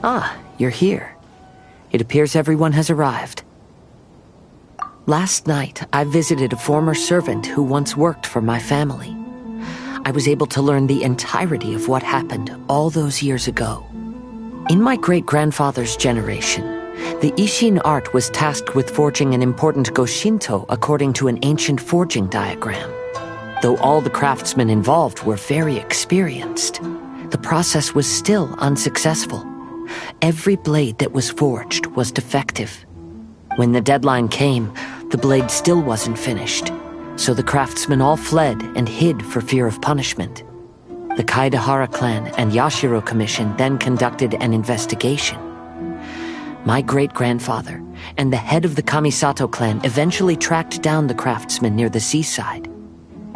Ah, you're here. It appears everyone has arrived. Last night, I visited a former servant who once worked for my family. I was able to learn the entirety of what happened all those years ago. In my great-grandfather's generation, the Ishin art was tasked with forging an important Goshinto according to an ancient forging diagram. Though all the craftsmen involved were very experienced, the process was still unsuccessful. Every blade that was forged was defective. When the deadline came, the blade still wasn't finished, so the craftsmen all fled and hid for fear of punishment. The Kaedehara clan and Yashiro Commission then conducted an investigation. My great-grandfather and the head of the Kamisato clan eventually tracked down the craftsmen near the seaside.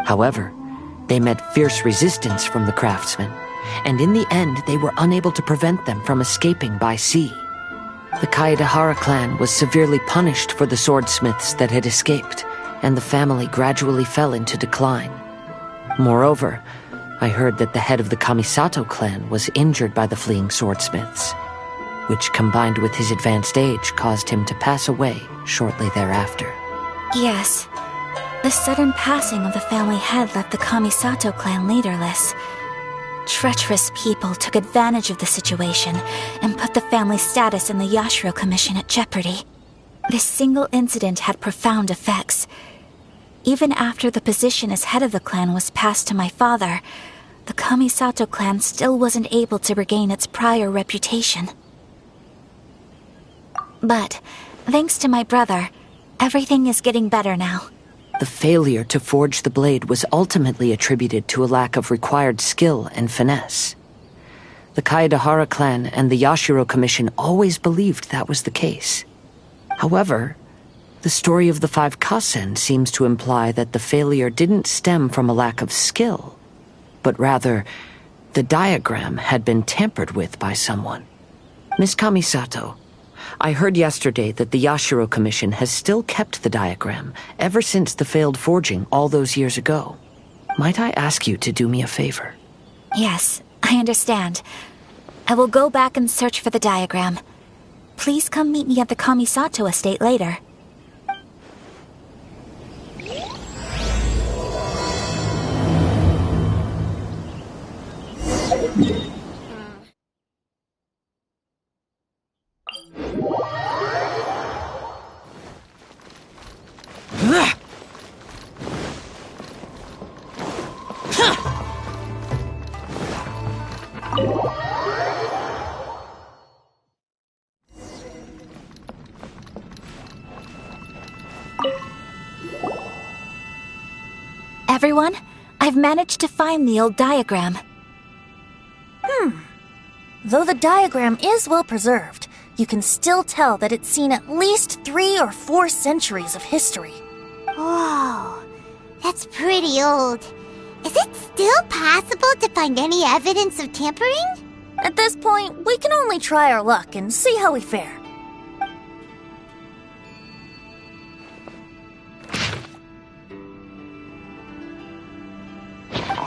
However, they met fierce resistance from the craftsmen, and in the end they were unable to prevent them from escaping by sea. The Kaedehara clan was severely punished for the swordsmiths that had escaped, and the family gradually fell into decline. Moreover, I heard that the head of the Kamisato clan was injured by the fleeing swordsmiths, which combined with his advanced age caused him to pass away shortly thereafter. Yes. The sudden passing of the family head left the Kamisato clan leaderless. Treacherous people took advantage of the situation and put the family's status in the Yashiro Commission at jeopardy. This single incident had profound effects. Even after the position as head of the clan was passed to my father, the Kamisato clan still wasn't able to regain its prior reputation. But, thanks to my brother, everything is getting better now. The failure to forge the blade was ultimately attributed to a lack of required skill and finesse. The Kaedehara clan and the Yashiro Commission always believed that was the case. However, the story of the 5 Kasen seems to imply that the failure didn't stem from a lack of skill, but rather, the diagram had been tampered with by someone. Miss Kamisato, I heard yesterday that the Yashiro Commission has still kept the diagram ever since the failed forging all those years ago. Might I ask you to do me a favor? Yes, I understand. I will go back and search for the diagram. Please come meet me at the Kamisato estate later. Everyone, I've managed to find the old diagram. Though the diagram is well preserved, you can still tell that it's seen at least 3 or 4 centuries of history. Whoa, that's pretty old. Is it still possible to find any evidence of tampering? At this point, we can only try our luck and see how we fare.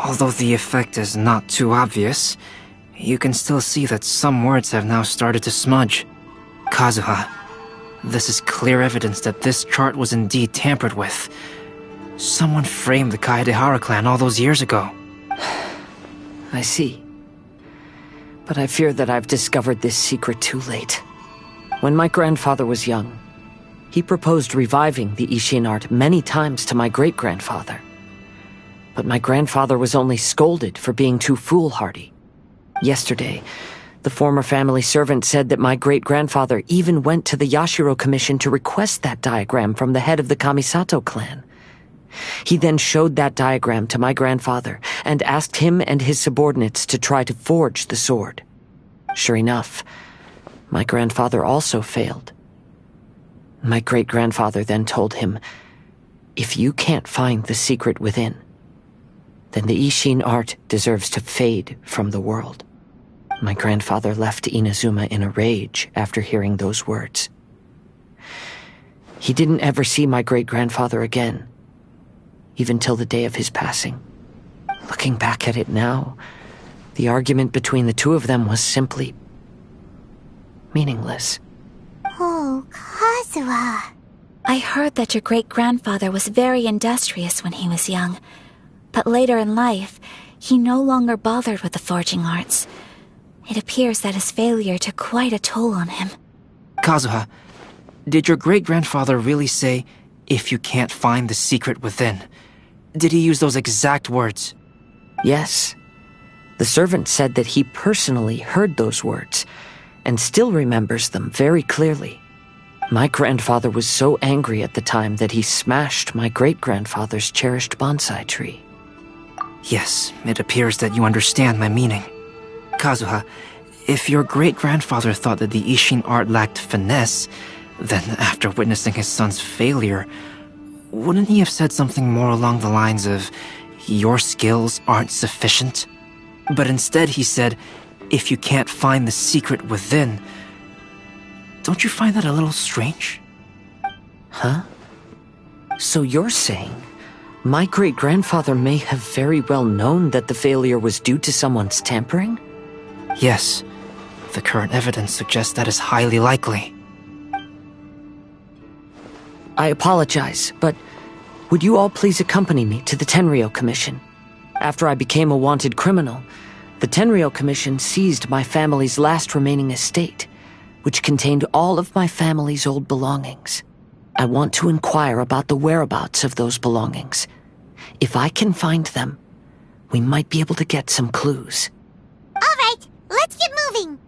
Although the effect is not too obvious, you can still see that some words have now started to smudge. Kazuha, this is clear evidence that this chart was indeed tampered with. Someone framed the Kaedehara clan all those years ago. I see. But I fear that I've discovered this secret too late. When my grandfather was young, he proposed reviving the Ishin art many times to my great-grandfather. But my grandfather was only scolded for being too foolhardy. Yesterday, the former family servant said that my great-grandfather even went to the Yashiro Commission to request that diagram from the head of the Kamisato clan. He then showed that diagram to my grandfather and asked him and his subordinates to try to forge the sword. Sure enough, my grandfather also failed. My great-grandfather then told him, "If you can't find the secret within, then the Ishin art deserves to fade from the world." My grandfather left Inazuma in a rage after hearing those words. He didn't ever see my great-grandfather again, even till the day of his passing. Looking back at it now, the argument between the two of them was simply meaningless. Oh, Kazuha. I heard that your great-grandfather was very industrious when he was young, but later in life, he no longer bothered with the forging arts. It appears that his failure took quite a toll on him. Kazuha, did your great-grandfather really say, "If you can't find the secret within"? Did he use those exact words? Yes. The servant said that he personally heard those words, and still remembers them very clearly. My grandfather was so angry at the time that he smashed my great-grandfather's cherished bonsai tree. Yes, it appears that you understand my meaning. Kazuha, if your great-grandfather thought that the Ishin art lacked finesse, then after witnessing his son's failure, wouldn't he have said something more along the lines of, "Your skills aren't sufficient"? But instead he said, "If you can't find the secret within." Don't you find that a little strange? Huh? So you're saying my great-grandfather may have very well known that the failure was due to someone's tampering? Yes. The current evidence suggests that is highly likely. I apologize, but would you all please accompany me to the Tenryou Commission? After I became a wanted criminal, the Tenryou Commission seized my family's last remaining estate, which contained all of my family's old belongings. I want to inquire about the whereabouts of those belongings. If I can find them, we might be able to get some clues. All right, let's get moving.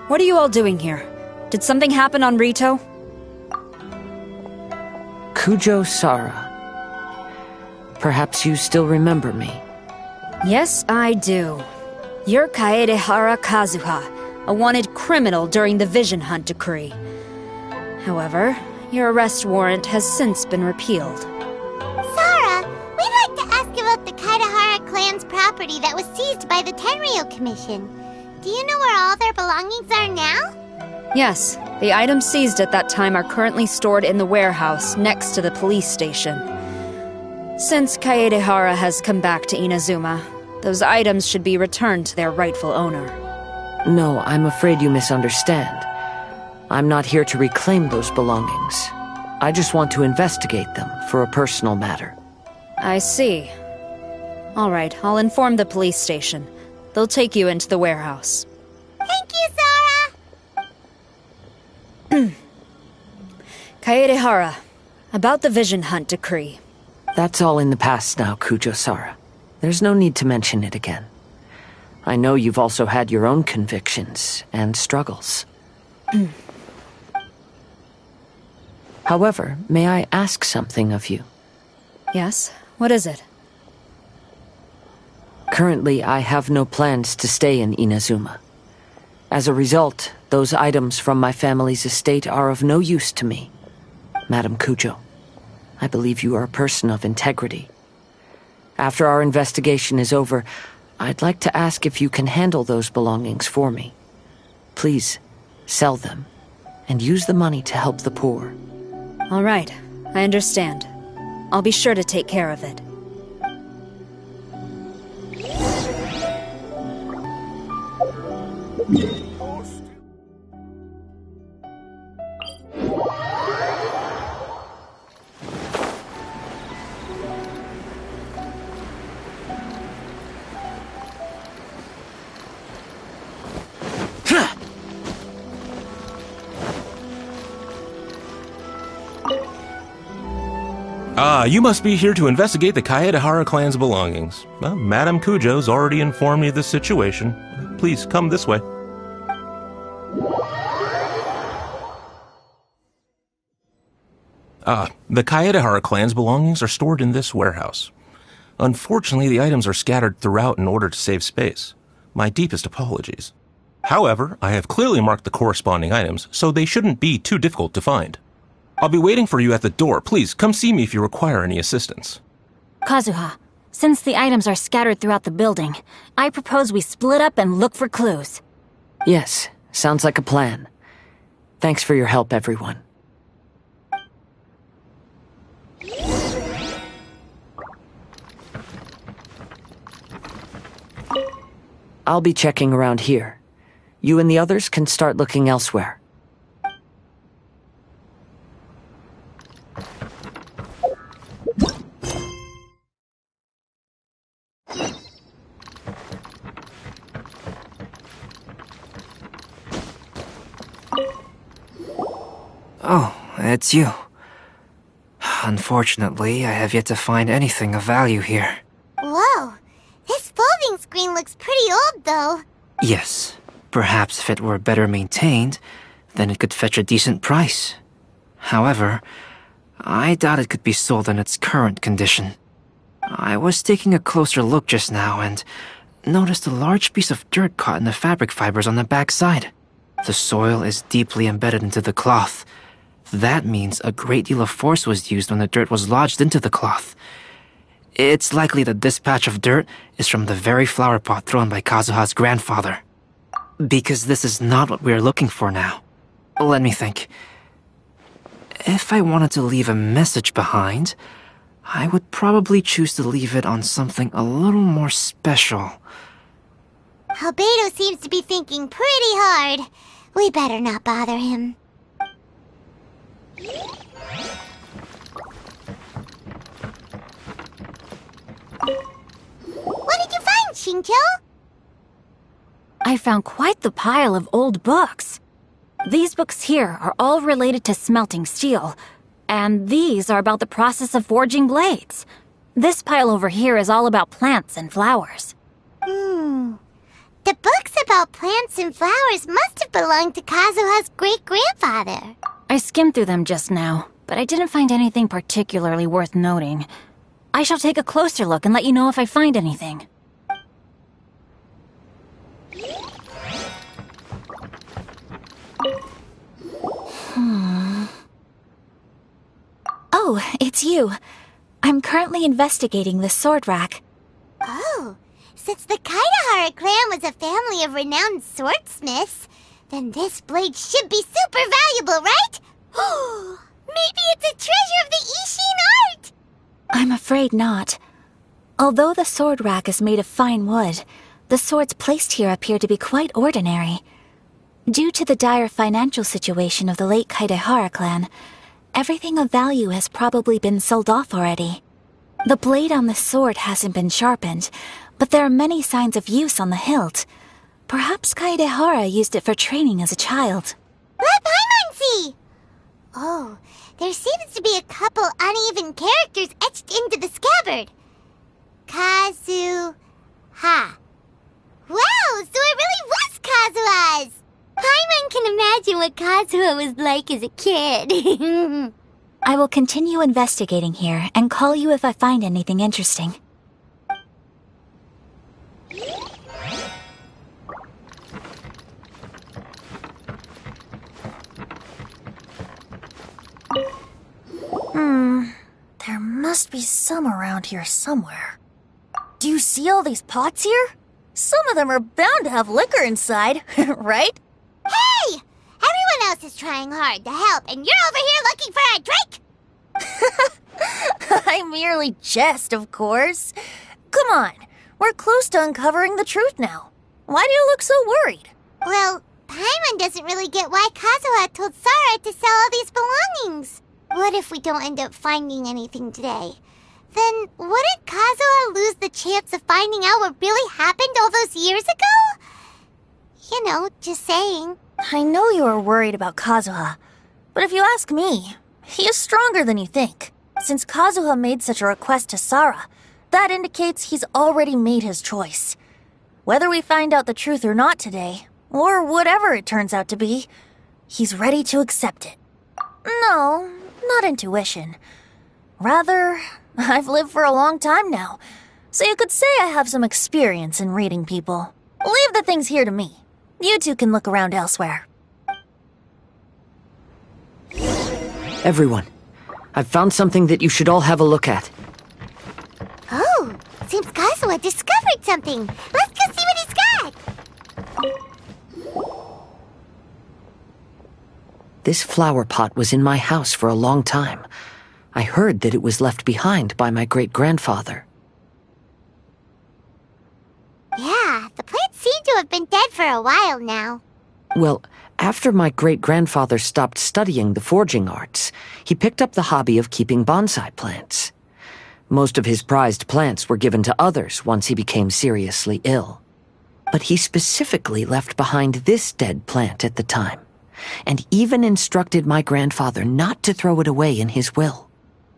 What are you all doing here? Did something happen on Rito? Kujo Sara. Perhaps you still remember me. Yes, I do. You're Kaedehara Kazuha, a wanted criminal during the Vision Hunt decree. However, your arrest warrant has since been repealed. Sara, we'd like to ask about the Kaedehara clan's property that was seized by the Tenryou Commission. Do you know where all their belongings are now? Yes, the items seized at that time are currently stored in the warehouse next to the police station. Since Kaedehara has come back to Inazuma, those items should be returned to their rightful owner. No, I'm afraid you misunderstand. I'm not here to reclaim those belongings. I just want to investigate them for a personal matter. I see. All right, I'll inform the police station. They'll take you into the warehouse. Thank you, Sara! Kaedehara, about the Vision Hunt decree. That's all in the past now, Kujo Sara. There's no need to mention it again. I know you've also had your own convictions and struggles. However, may I ask something of you? Yes, what is it? Currently, I have no plans to stay in Inazuma. As a result, those items from my family's estate are of no use to me. Madam Kujo, I believe you are a person of integrity. After our investigation is over, I'd like to ask if you can handle those belongings for me. Please, sell them, and use the money to help the poor. All right, I understand. I'll be sure to take care of it. You must be here to investigate the Kaedehara clan's belongings. Well, Madame Kujo's already informed me of the situation. Please, come this way. The Kaedehara clan's belongings are stored in this warehouse. Unfortunately, the items are scattered throughout in order to save space. My deepest apologies. However, I have clearly marked the corresponding items, so they shouldn't be too difficult to find. I'll be waiting for you at the door. Please, come see me if you require any assistance. Kazuha, since the items are scattered throughout the building, I propose we split up and look for clues. Yes, sounds like a plan. Thanks for your help, everyone. I'll be checking around here. You and the others can start looking elsewhere. Oh, it's you. Unfortunately, I have yet to find anything of value here. Whoa, this folding screen looks pretty old, though. Yes, perhaps if it were better maintained, then it could fetch a decent price. However, I doubt it could be sold in its current condition. I was taking a closer look just now and noticed a large piece of dirt caught in the fabric fibers on the back side. The soil is deeply embedded into the cloth. That means a great deal of force was used when the dirt was lodged into the cloth. It's likely that this patch of dirt is from the very flower pot thrown by Kazuha's grandfather. Because this is not what we are looking for now. Let me think. If I wanted to leave a message behind, I would probably choose to leave it on something a little more special. Albedo seems to be thinking pretty hard. We better not bother him. What did you find, Shincho? I found quite the pile of old books. These books here are all related to smelting steel, and these are about the process of forging blades. This pile over here is all about plants and flowers. The books about plants and flowers must have belonged to Kazuha's great-grandfather. I skimmed through them just now, but I didn't find anything particularly worth noting. I shall take a closer look and let you know if I find anything. Oh, it's you. I'm currently investigating the sword rack. Oh, since the Kaidahara clan was a family of renowned swordsmiths, then this blade should be super valuable, right? Maybe it's a treasure of the Ishin art! I'm afraid not. Although the sword rack is made of fine wood, the swords placed here appear to be quite ordinary. Due to the dire financial situation of the late Kaidahara clan, everything of value has probably been sold off already. The blade on the sword hasn't been sharpened, but there are many signs of use on the hilt. Perhaps Kaidahara used it for training as a child. Let Paimon see! Oh, there seems to be a couple uneven characters etched into the scabbard. Kazuha. Wow, so it really was Kazuha's! Paimon can imagine what Kazuha was like as a kid. I will continue investigating here and call you if I find anything interesting. There must be some around here somewhere. Do you see all these pots here? Some of them are bound to have liquor inside, right? Hey! Everyone else is trying hard to help, and you're over here looking for a drink? I merely jest, of course. Come on, we're close to uncovering the truth now. Why do you look so worried? Well, Paimon doesn't really get why Kazuha told Sara to sell all these belongings. What if we don't end up finding anything today? Then wouldn't Kazuha lose the chance of finding out what really happened all those years ago? You know, just saying. I know you are worried about Kazuha, but if you ask me, he is stronger than you think. Since Kazuha made such a request to Sara, that indicates he's already made his choice. Whether we find out the truth or not today, or whatever it turns out to be, he's ready to accept it. No, not intuition. Rather, I've lived for a long time now, So you could say I have some experience in reading people. Leave the things here to me. You two can look around elsewhere. Everyone, I've found something that you should all have a look at. Oh, seems Kazuha discovered something. Let's go see what he's got. This flower pot was in my house for a long time. I heard that it was left behind by my great-grandfather. Yeah, the plants seem to have been dead for a while now. Well, after my great-grandfather stopped studying the forging arts, he picked up the hobby of keeping bonsai plants. Most of his prized plants were given to others once he became seriously ill. But he specifically left behind this dead plant at the time, and even instructed my grandfather not to throw it away in his will.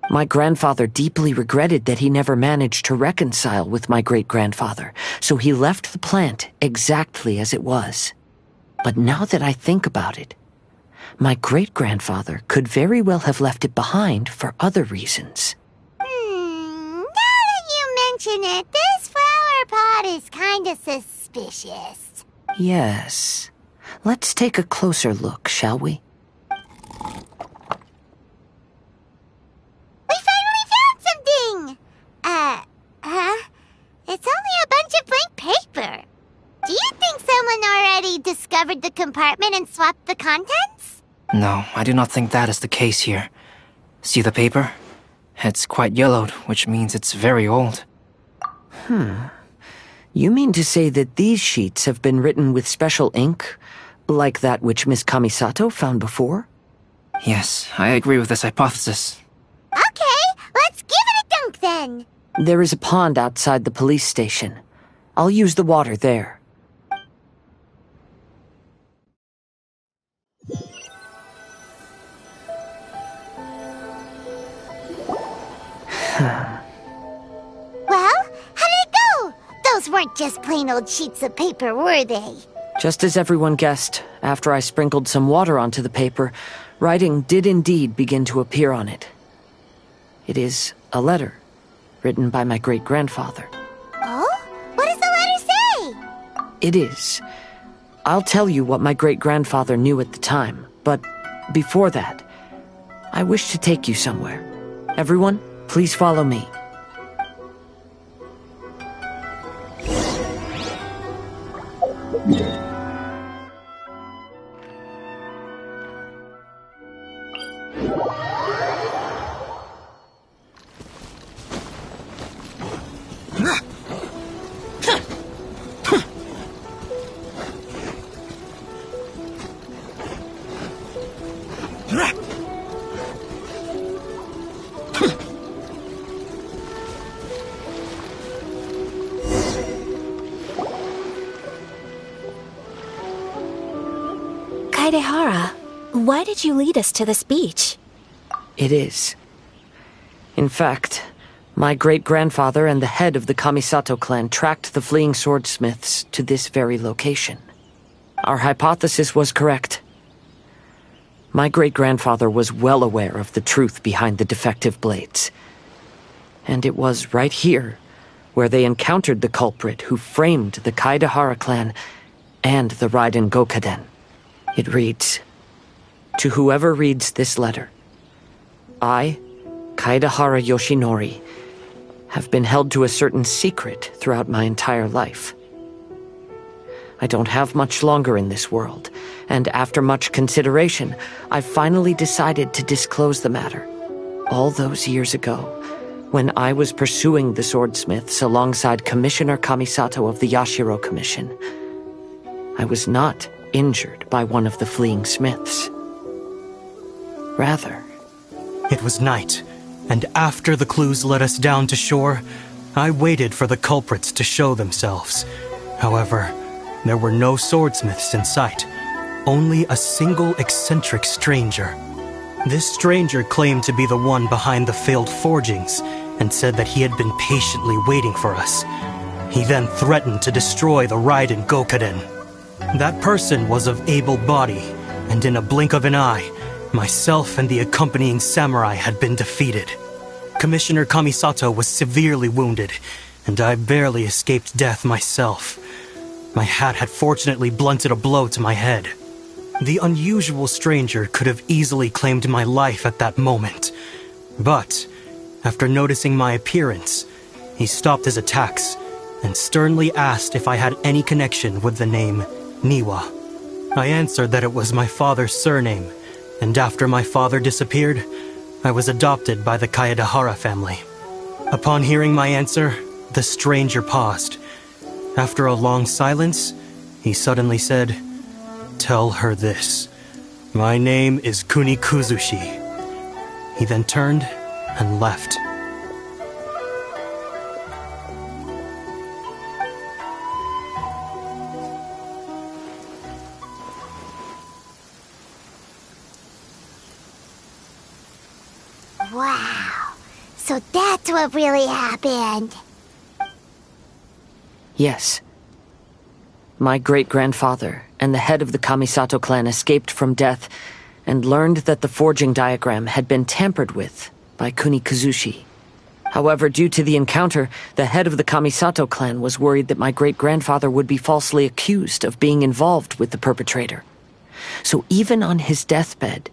My grandfather deeply regretted that he never managed to reconcile with my great-grandfather, so he left the plant exactly as it was. But now that I think about it, my great-grandfather could very well have left it behind for other reasons. Now that you mention it, this flower pot is kinda suspicious. Yes. Let's take a closer look, shall we? We finally found something! It's only a bunch of blank paper. Do you think someone already discovered the compartment and swapped the contents? No, I do not think that is the case here. See the paper? It's quite yellowed, which means it's very old. You mean to say that these sheets have been written with special ink, like that which Miss Kamisato found before? Yes, I agree with this hypothesis. Okay, let's give it a dunk then. There is a pond outside the police station. I'll use the water there. Well, how did it go? Those weren't just plain old sheets of paper, were they? Just as everyone guessed, after I sprinkled some water onto the paper, writing did indeed begin to appear on it. It is a letter, written by my great-grandfather. Oh? What does the letter say? It is. I'll tell you what my great-grandfather knew at the time, but before that, I wish to take you somewhere. Everyone, please follow me. Kaedehara, why did you lead us to this beach? It is. In fact, my great-grandfather and the head of the Kamisato clan tracked the fleeing swordsmiths to this very location. Our hypothesis was correct. My great-grandfather was well aware of the truth behind the defective blades. And it was right here where they encountered the culprit who framed the Kaedehara clan and the Raiden Gokaden. It reads, "To whoever reads this letter, I, Kaedehara Yoshinori, have been held to a certain secret throughout my entire life. I don't have much longer in this world, and after much consideration, I finally decided to disclose the matter. All those years ago, when I was pursuing the swordsmiths alongside Commissioner Kamisato of the Yashiro Commission, I was not injured by one of the fleeing smiths. Rather, it was night, and after the clues led us down to shore, I waited for the culprits to show themselves. However, there were no swordsmiths in sight, only a single eccentric stranger. This stranger claimed to be the one behind the failed forgings, and said that he had been patiently waiting for us. He then threatened to destroy the Raiden Gokaden. That person was of able body, and in a blink of an eye, myself and the accompanying samurai had been defeated. Commissioner Kamisato was severely wounded, and I barely escaped death myself. My hat had fortunately blunted a blow to my head. The unusual stranger could have easily claimed my life at that moment. But, after noticing my appearance, he stopped his attacks and sternly asked if I had any connection with the name Niwa. I answered that it was my father's surname, and after my father disappeared, I was adopted by the Kaedahara family. Upon hearing my answer, the stranger paused. After a long silence, he suddenly said, "Tell her this. My name is Kunikuzushi." He then turned and left. Wow. So that's what really happened. Yes. My great-grandfather and the head of the Kamisato clan escaped from death and learned that the forging diagram had been tampered with by Kunikuzushi. However, due to the encounter, the head of the Kamisato clan was worried that my great-grandfather would be falsely accused of being involved with the perpetrator. So even on his deathbed,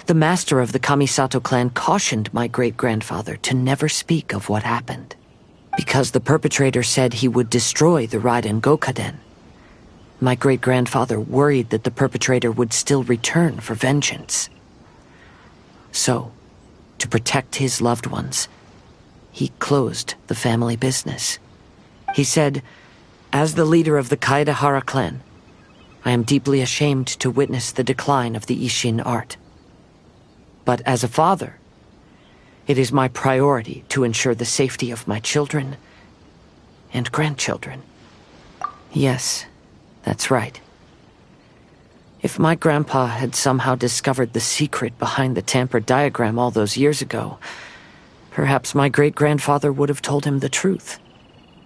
the master of the Kamisato clan cautioned my great-grandfather to never speak of what happened, because the perpetrator said he would destroy the Raiden Gokaden. My great-grandfather worried that the perpetrator would still return for vengeance. So, to protect his loved ones, he closed the family business. He said, "As the leader of the Kaedahara clan, I am deeply ashamed to witness the decline of the Isshin art. But as a father, it is my priority to ensure the safety of my children and grandchildren." Yes, that's right. If my grandpa had somehow discovered the secret behind the tampered diagram all those years ago, perhaps my great-grandfather would have told him the truth.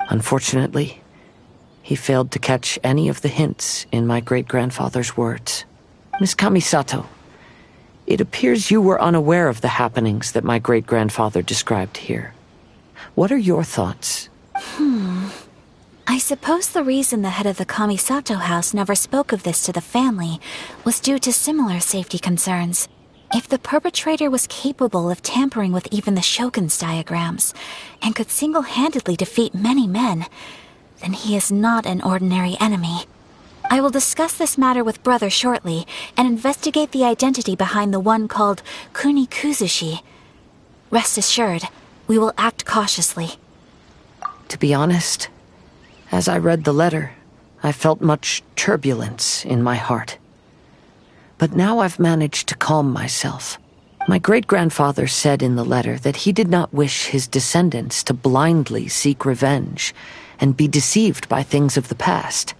Unfortunately, he failed to catch any of the hints in my great-grandfather's words. Miss Kamisato, it appears you were unaware of the happenings that my great-grandfather described here. What are your thoughts? I suppose the reason the head of the Kamisato house never spoke of this to the family was due to similar safety concerns. If the perpetrator was capable of tampering with even the Shogun's diagrams, and could single-handedly defeat many men, then he is not an ordinary enemy. I will discuss this matter with Brother shortly, and investigate the identity behind the one called Kunikuzushi. Rest assured, we will act cautiously. To be honest, as I read the letter, I felt much turbulence in my heart. But now I've managed to calm myself. My great-grandfather said in the letter that he did not wish his descendants to blindly seek revenge and be deceived by things of the past.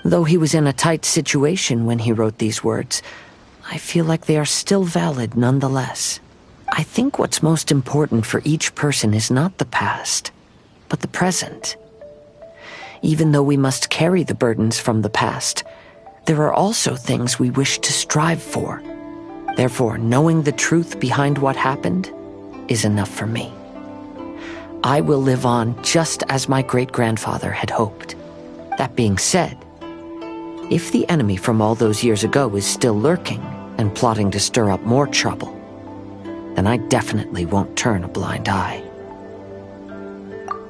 Though he was in a tight situation when he wrote these words, I feel like they are still valid nonetheless. I think what's most important for each person is not the past, but the present. Even though we must carry the burdens from the past, there are also things we wish to strive for. Therefore, knowing the truth behind what happened is enough for me. I will live on just as my great-grandfather had hoped. That being said, if the enemy from all those years ago is still lurking and plotting to stir up more trouble, then I definitely won't turn a blind eye.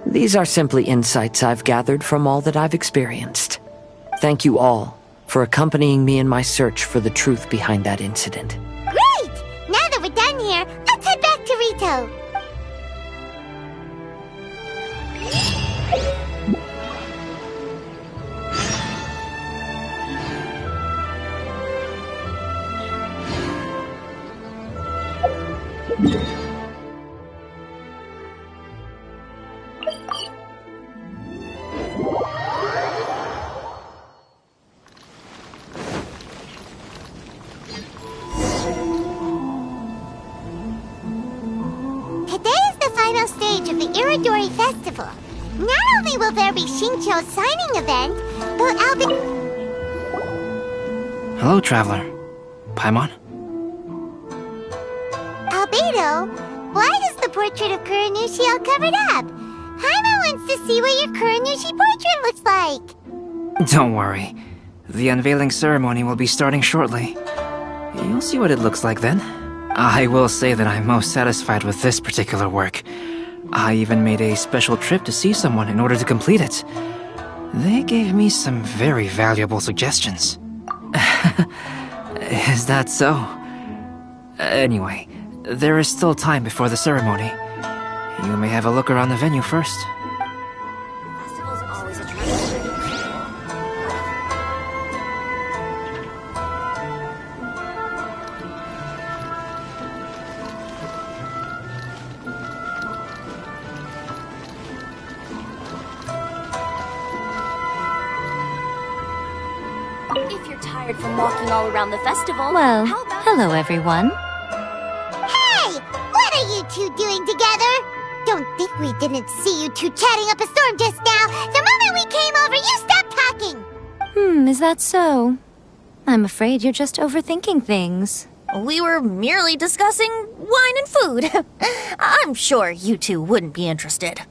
These are simply insights I've gathered from all that I've experienced. Thank you all for accompanying me in my search for the truth behind that incident. Great! Now that we're done here, let's head back to Rito. Festival. Not only will there be Shincho's signing event, but Hello, traveler. Paimon? Albedo, why is the portrait of Kuranushi all covered up? Paimon went wants to see what your Kuronushi portrait looks like. Don't worry. The unveiling ceremony will be starting shortly. You'll see what it looks like then. I will say that I'm most satisfied with this particular work. I even made a special trip to see someone in order to complete it. They gave me some very valuable suggestions. Is that so? Anyway, there is still time before the ceremony. You may have a look around the venue first. If you're tired from walking all around the festival, Well, how about... hello everyone. Hey! What are you two doing together? Don't think we didn't see you two chatting up a storm just now. The moment we came over, you stopped talking. Is that so? I'm afraid you're just overthinking things. We were merely discussing wine and food. I'm sure you two wouldn't be interested.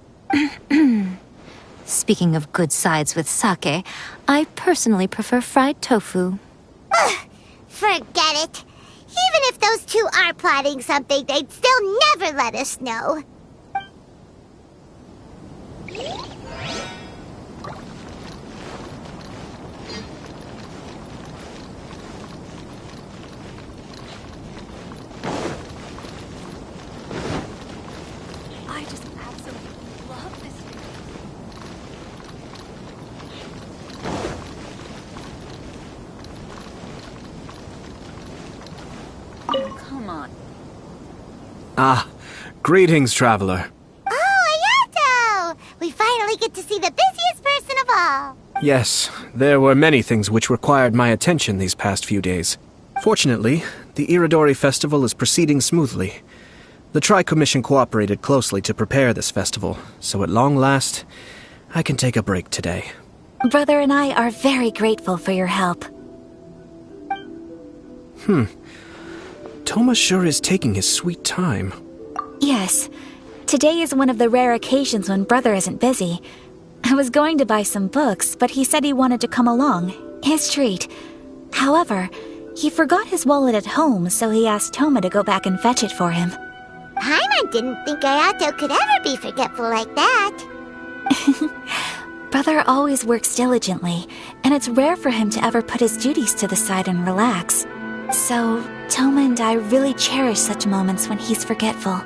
Speaking of good sides with sake, I personally prefer fried tofu. Forget it. Even if those two are plotting something, they'd still never let us know. I just absolutely love this. Come on. Ah, greetings, traveler. Oh, Ayato! We finally get to see the busiest person of all. Yes, there were many things which required my attention these past few days. Fortunately, the Iridori festival is proceeding smoothly. The Tri-Commission cooperated closely to prepare this festival, so at long last, I can take a break today. Brother and I are very grateful for your help. Thomas sure is taking his sweet time. Yes. Today is one of the rare occasions when Brother isn't busy. I was going to buy some books, but he said he wanted to come along. His treat. However, he forgot his wallet at home, so he asked Toma to go back and fetch it for him. Paimon didn't think Ayato could ever be forgetful like that. Brother always works diligently, and it's rare for him to ever put his duties to the side and relax. So, Toma and I really cherish such moments when he's forgetful.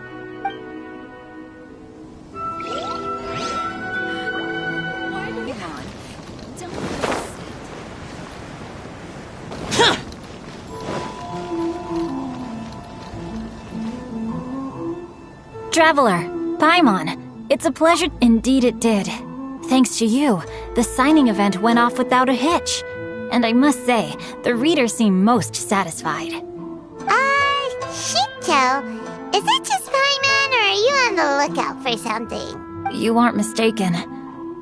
Traveler, Paimon, it's a pleasure. Indeed it did. Thanks to you, the signing event went off without a hitch. And I must say, the readers seem most satisfied. Shinto, is it just Paimon, or are you on the lookout for something? You aren't mistaken,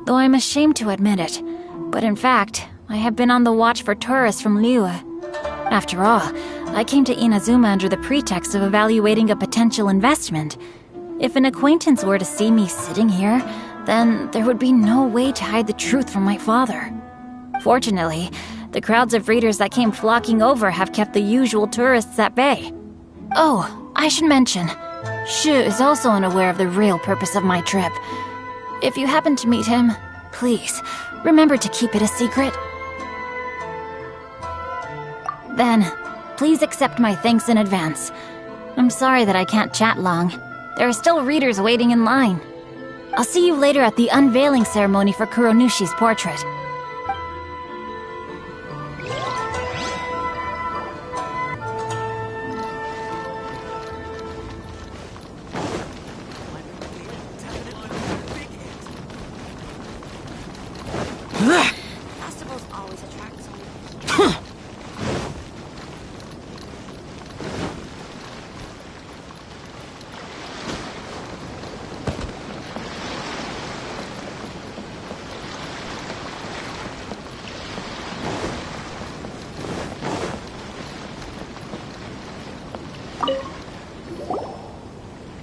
though I'm ashamed to admit it. But in fact, I have been on the watch for tourists from Liyue. After all, I came to Inazuma under the pretext of evaluating a potential investment. If an acquaintance were to see me sitting here, then there would be no way to hide the truth from my father. Fortunately, the crowds of readers that came flocking over have kept the usual tourists at bay. Oh, I should mention, Shu is also unaware of the real purpose of my trip. If you happen to meet him, please, remember to keep it a secret. Then, please accept my thanks in advance. I'm sorry that I can't chat long. There are still readers waiting in line. I'll see you later at the unveiling ceremony for Kuronushi's portrait. Festivals always attract so many.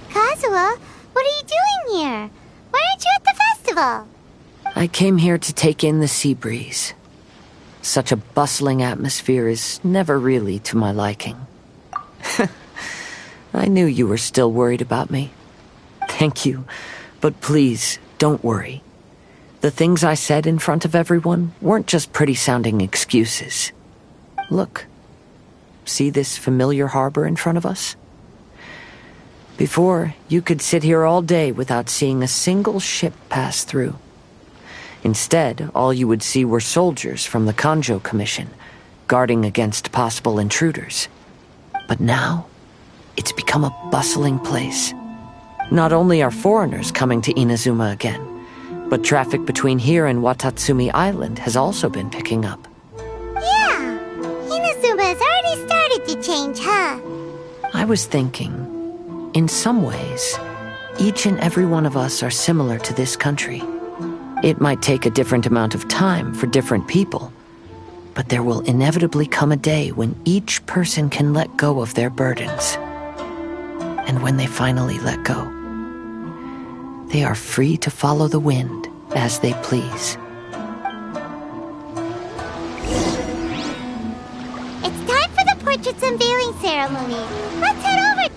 Kazuha, what are you doing here? Why aren't you at the festival? I came here to take in the sea breeze. Such a bustling atmosphere is never really to my liking. I knew you were still worried about me. Thank you, but please, don't worry. The things I said in front of everyone weren't just pretty-sounding excuses. Look. See this familiar harbor in front of us? Before, you could sit here all day without seeing a single ship pass through. Instead, all you would see were soldiers from the Kanjo Commission, guarding against possible intruders. But now, it's become a bustling place. Not only are foreigners coming to Inazuma again, but traffic between here and Watatsumi Island has also been picking up. Yeah, Inazuma has already started to change, huh? I was thinking, in some ways, each and every one of us are similar to this country. It might take a different amount of time for different people, but there will inevitably come a day when each person can let go of their burdens. And when they finally let go, they are free to follow the wind as they please. It's time for the portrait's unveiling ceremony. Let's head over.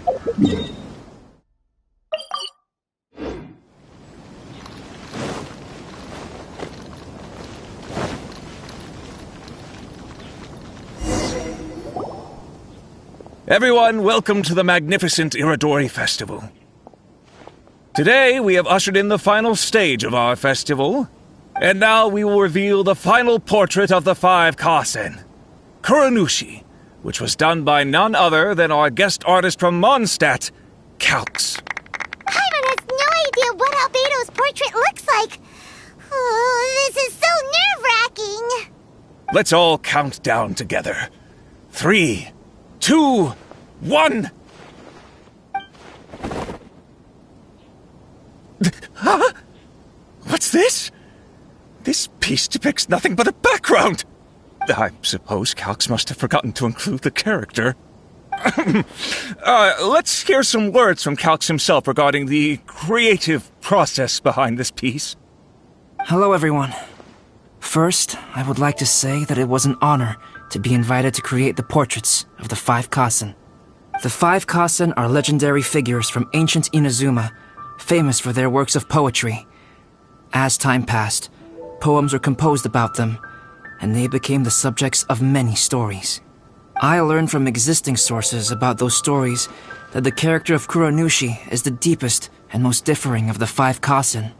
Everyone, welcome to the magnificent Iridori Festival. Today, we have ushered in the final stage of our festival, and now we will reveal the final portrait of the 5 Kasen, Kuronushi, which was done by none other than our guest artist from Mondstadt, Calx. Paimon has no idea what Albedo's portrait looks like. Oh, this is so nerve-wracking. Let's all count down together. 3, 2, 1. Huh? What's this? This piece depicts nothing but a background. I suppose Calx must have forgotten to include the character. Let's hear some words from Calx himself regarding the creative process behind this piece. Hello, everyone. First, I would like to say that it was an honor to be invited to create the portraits of the 5 Kasen. The 5 Kasen are legendary figures from ancient Inazuma, famous for their works of poetry. As time passed, poems were composed about them, and they became the subjects of many stories. I learned from existing sources about those stories that the character of Kuronushi is the deepest and most differing of the 5 Kasen.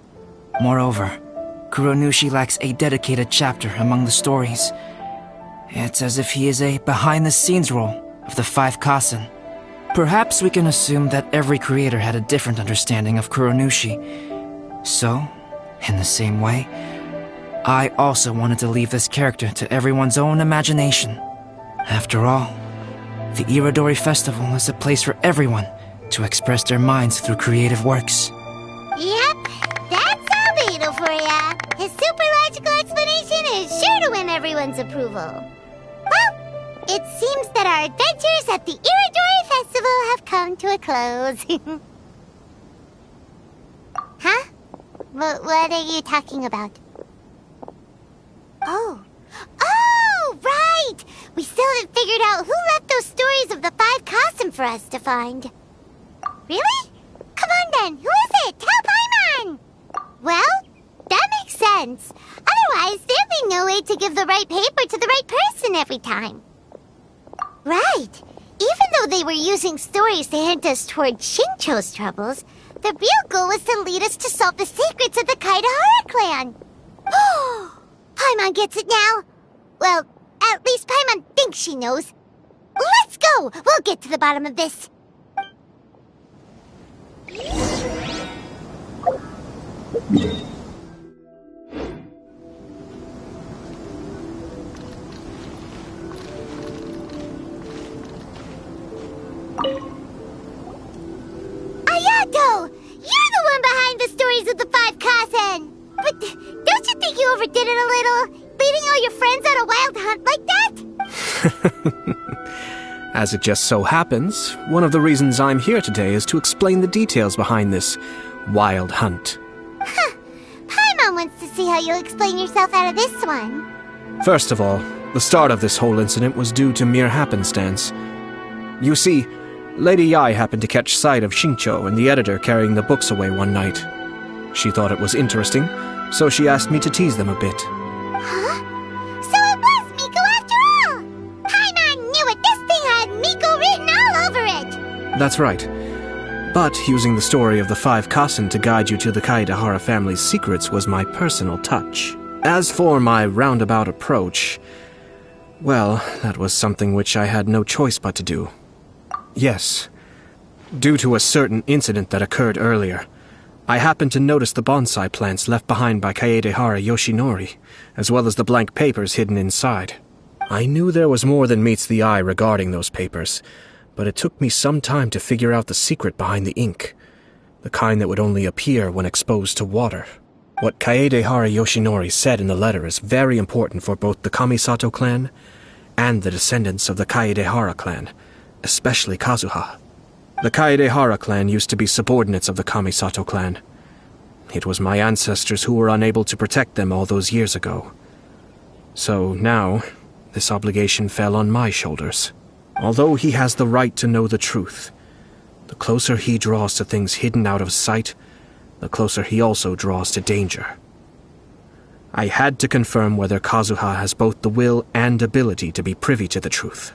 Moreover, Kuronushi lacks a dedicated chapter among the stories. It's as if he is a behind-the-scenes role of the 5 Kasen. Perhaps we can assume that every creator had a different understanding of Kuronushi. So, in the same way, I also wanted to leave this character to everyone's own imagination. After all, the Iridori Festival is a place for everyone to express their minds through creative works. Yep, that's Albedo for ya. His super logical explanation is sure to win everyone's approval. Well, it seems that our adventures at the Iridori Festival have come to a close. Huh? What are you talking about? Oh, right! We still haven't figured out who left those stories of the 5 Kasen for us to find. Really? Come on then, who is it? Tell Paimon! Well, that makes sense. Otherwise, there'd be no way to give the right paper to the right person every time. Right. Even though they were using stories to hint us toward Shincho's troubles, the real goal was to lead us to solve the secrets of the Kaidahara clan. Oh, Paimon gets it now. Well, at least Paimon thinks she knows. Let's go! We'll get to the bottom of this. Ayato! You're the one behind the stories of the 5 Kasen! But don't you think you overdid it a little? Leading all your friends on a wild hunt like that? As it just so happens, one of the reasons I'm here today is to explain the details behind this wild hunt. Huh. Paimon how you'll explain yourself out of this one. First of all, the start of this whole incident was due to mere happenstance. You see, Lady Yai happened to catch sight of Xingqiu and the editor carrying the books away one night. She thought it was interesting, so she asked me to tease them a bit. Huh? So it was Miko after all! Paimon knew it! This thing had Miko written all over it! That's right. But using the story of the 5 Kassen to guide you to the Kaedehara family's secrets was my personal touch. As for my roundabout approach, well, that was something which I had no choice but to do. Yes, due to a certain incident that occurred earlier, I happened to notice the bonsai plants left behind by Kaedehara Yoshinori, as well as the blank papers hidden inside. I knew there was more than meets the eye regarding those papers, but it took me some time to figure out the secret behind the ink, the kind that would only appear when exposed to water. What Kaedehara Yoshinori said in the letter is very important for both the Kamisato clan and the descendants of the Kaedehara clan, especially Kazuha. The Kaedehara clan used to be subordinates of the Kamisato clan. It was my ancestors who were unable to protect them all those years ago. So now, this obligation fell on my shoulders. Although he has the right to know the truth, the closer he draws to things hidden out of sight, the closer he also draws to danger. I had to confirm whether Kazuha has both the will and ability to be privy to the truth.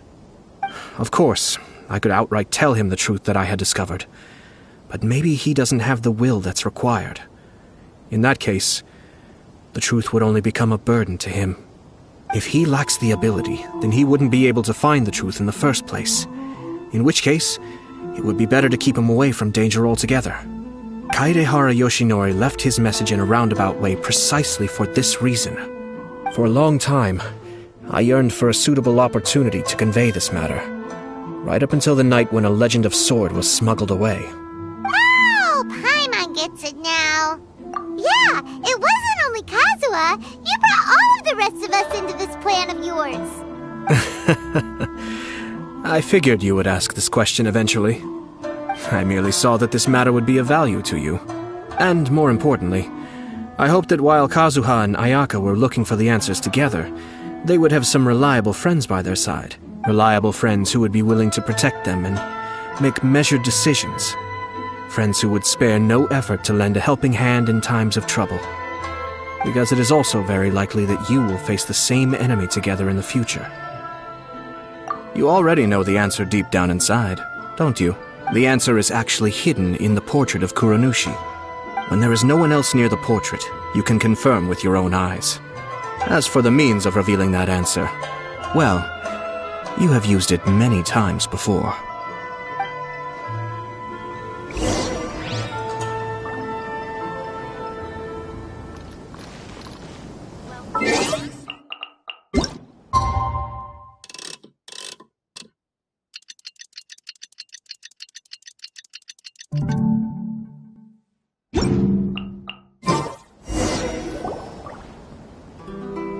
Of course, I could outright tell him the truth that I had discovered, but maybe he doesn't have the will that's required. In that case, the truth would only become a burden to him. If he lacks the ability, then he wouldn't be able to find the truth in the first place, in which case, it would be better to keep him away from danger altogether. Kaedehara Yoshinori left his message in a roundabout way precisely for this reason. For a long time, I yearned for a suitable opportunity to convey this matter, right up until the night when a legend of sword was smuggled away. Oh, Paimon gets it now. Yeah, it wasn't only Kazuha. You brought all of the rest of us into this plan of yours. I figured you would ask this question eventually. I merely saw that this matter would be of value to you. And more importantly, I hoped that while Kazuha and Ayaka were looking for the answers together, they would have some reliable friends by their side. Reliable friends who would be willing to protect them and make measured decisions. Friends who would spare no effort to lend a helping hand in times of trouble. Because it is also very likely that you will face the same enemy together in the future. You already know the answer deep down inside, don't you? The answer is actually hidden in the portrait of Kuranushi. When there is no one else near the portrait, you can confirm with your own eyes. As for the means of revealing that answer, well, you have used it many times before.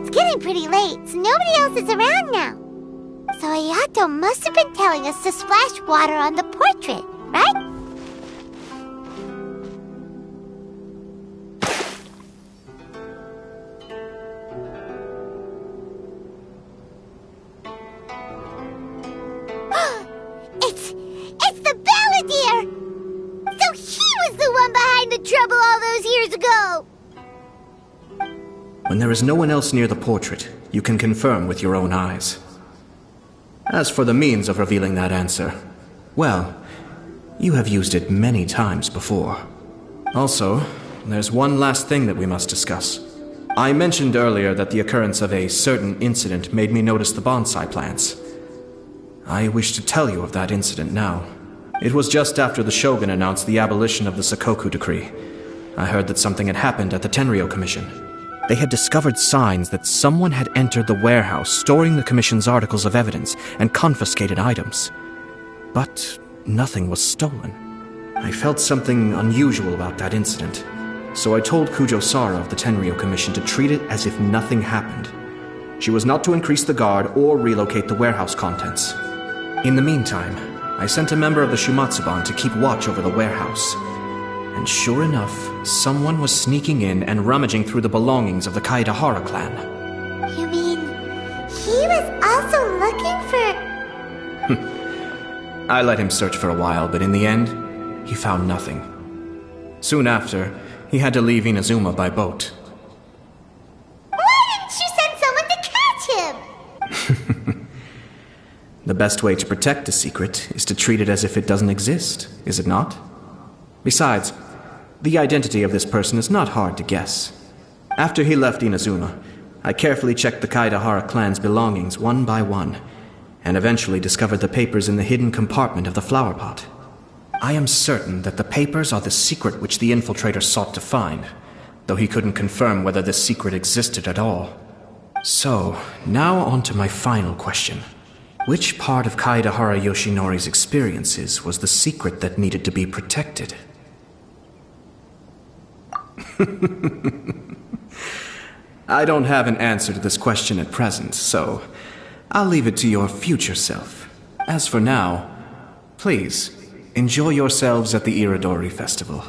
It's getting pretty late, so nobody else is around now. So Ayato must have been telling us to splash water on the portrait, right? It's the Balladeer! So he was the one behind the trouble all those years ago! When there is no one else near the portrait, you can confirm with your own eyes. As for the means of revealing that answer, well, you have used it many times before. Also, there's one last thing that we must discuss. I mentioned earlier that the occurrence of a certain incident made me notice the bonsai plants. I wish to tell you of that incident now. It was just after the Shogun announced the abolition of the Sakoku decree. I heard that something had happened at the Tenryou Commission. They had discovered signs that someone had entered the warehouse storing the Commission's articles of evidence and confiscated items. But nothing was stolen. I felt something unusual about that incident, so I told Kujo Sara of the Tenryou Commission to treat it as if nothing happened. She was not to increase the guard or relocate the warehouse contents. In the meantime, I sent a member of the Shumatsuban to keep watch over the warehouse. And sure enough, someone was sneaking in and rummaging through the belongings of the Kaedahara clan. You mean, he was also looking for... I let him search for a while, but in the end, he found nothing. Soon after, he had to leave Inazuma by boat. Why didn't you send someone to catch him? The best way to protect a secret is to treat it as if it doesn't exist, is it not? Besides, the identity of this person is not hard to guess. After he left Inazuma, I carefully checked the Kaedahara clan's belongings one by one, and eventually discovered the papers in the hidden compartment of the flower pot. I am certain that the papers are the secret which the infiltrator sought to find, though he couldn't confirm whether this secret existed at all. So, now on to my final question. Which part of Kaedahara Yoshinori's experiences was the secret that needed to be protected? I don't have an answer to this question at present, so I'll leave it to your future self. As for now, please, enjoy yourselves at the Iridori Festival.